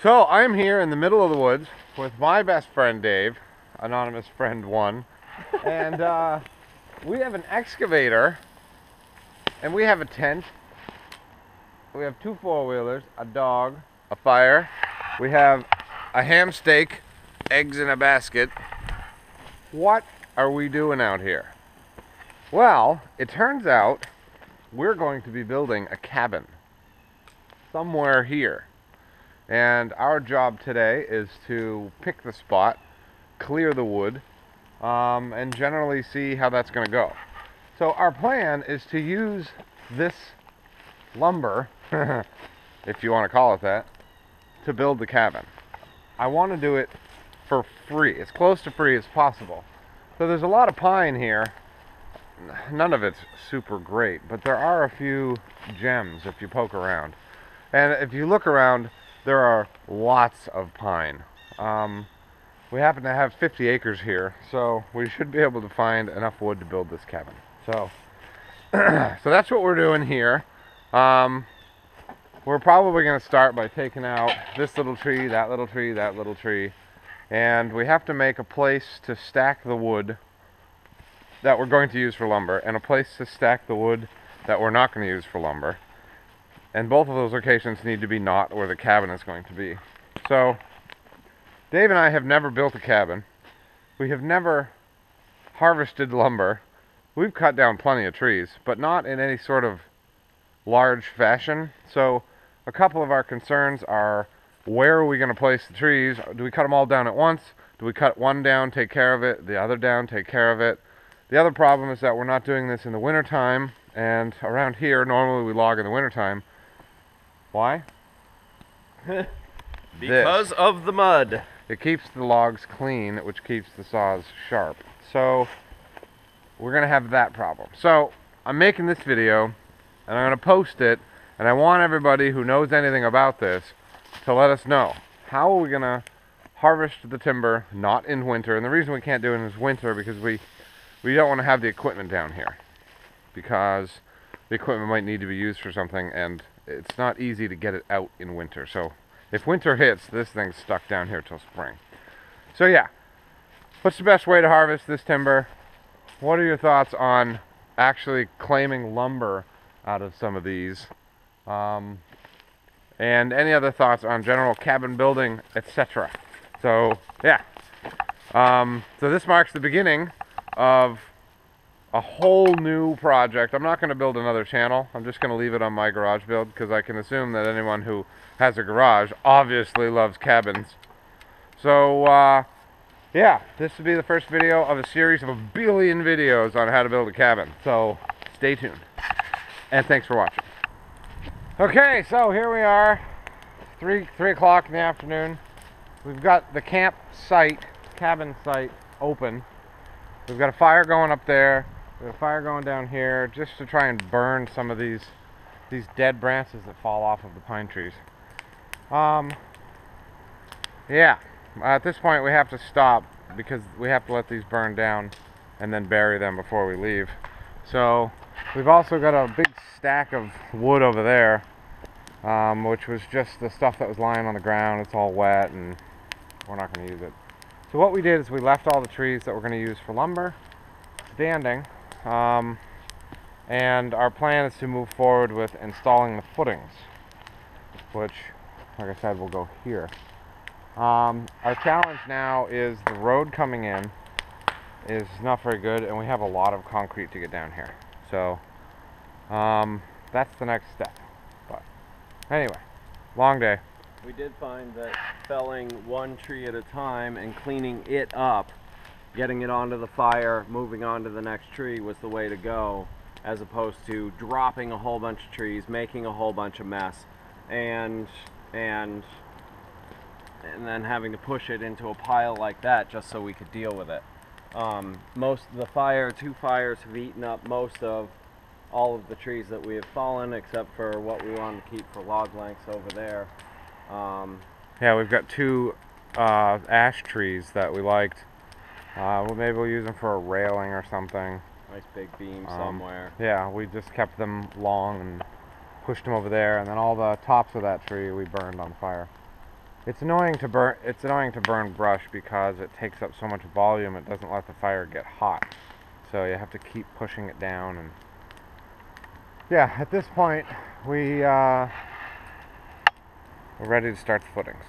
So I'm here in the middle of the woods with my best friend Dave, anonymous friend 1, and we have an excavator, and we have a tent. We have 2 4-wheelers, a dog, a fire. We have a ham steak, eggs in a basket. What are we doing out here? Well, it turns out we're going to be building a cabin somewhere here. And our job today is to pick the spot, clear the wood, and generally see how that's going to go. So our plan is to use this lumber, if you want to call it that, to build the cabin. I want to do it for free, as close to free as possible. So there's a lot of pine here. None of it's super great, but there are a few gems if you poke around. And if you look around, there are lots of pine. We happen to have 50 acres here, so we should be able to find enough wood to build this cabin. So, so that's what we're doing here. We're probably going to start by taking out this little tree, that little tree, that little tree, and we have to make a place to stack the wood that we're going to use for lumber, and a place to stack the wood that we're not going to use for lumber. And both of those locations need to be not where the cabin is going to be. So, Dave and I have never built a cabin. We have never harvested lumber. We've cut down plenty of trees, but not in any sort of large fashion. So, a couple of our concerns are, where are we going to place the trees? Do we cut them all down at once? Do we cut one down, take care of it, the other down, take care of it? The other problem is that we're not doing this in the wintertime, and around here, normally we log in the wintertime. Why? Because of the mud. It keeps the logs clean, which keeps the saws sharp. So, we're going to have that problem. So, I'm making this video, and I'm going to post it, and I want everybody who knows anything about this to let us know. How are we going to harvest the timber not in winter? And the reason we can't do it in winter because we don't want to have the equipment down here, because the equipment might need to be used for something, and it's not easy to get it out in winter. So if winter hits, this thing's stuck down here till spring. So yeah, what's the best way to harvest this timber? What are your thoughts on actually claiming lumber out of some of these? And any other thoughts on general cabin building, etc. So yeah, so this marks the beginning of a whole new project. I'm not going to build another channel. I'm just going to leave it on my garage build, because I can assume that anyone who has a garage obviously loves cabins. So yeah, this will be the first video of a series of 1 billion videos on how to build a cabin. So stay tuned, and thanks for watching. Okay, so here we are, 3 o'clock in the afternoon. We've got the cabin site open. We've got a fire going up there. We have a fire going down here, just to try and burn some of these dead branches that fall off of the pine trees. Yeah, at this point we have to stop, because we have to let these burn down and then bury them before we leave. So we've also got a big stack of wood over there, which was just the stuff that was lying on the ground. It's all wet, and we're not going to use it. So what we did is we left all the trees that we're going to use for lumber standing, and our plan is to move forward with installing the footings, which, like I said, will go here. Our challenge now is the road coming in is not very good, and we have a lot of concrete to get down here. So that's the next step. But anyway, long day. We did find that felling one tree at a time and cleaning it up, getting it onto the fire, moving on to the next tree was the way to go, as opposed to dropping a whole bunch of trees, making a whole bunch of mess, and then having to push it into a pile like that just so we could deal with it. Most of the 2 fires have eaten up most of all of the trees that we have fallen, except for what we wanted to keep for log lengths over there. Yeah, we've got 2 ash trees that we liked. Well, maybe we'll use them for a railing or something. Nice big beam somewhere. Yeah, we just kept them long and pushed them over there, and then all the tops of that tree we burned on fire. It's annoying to burn brush because it takes up so much volume. It doesn't let the fire get hot. So you have to keep pushing it down. And yeah, at this point we're ready to start the footings.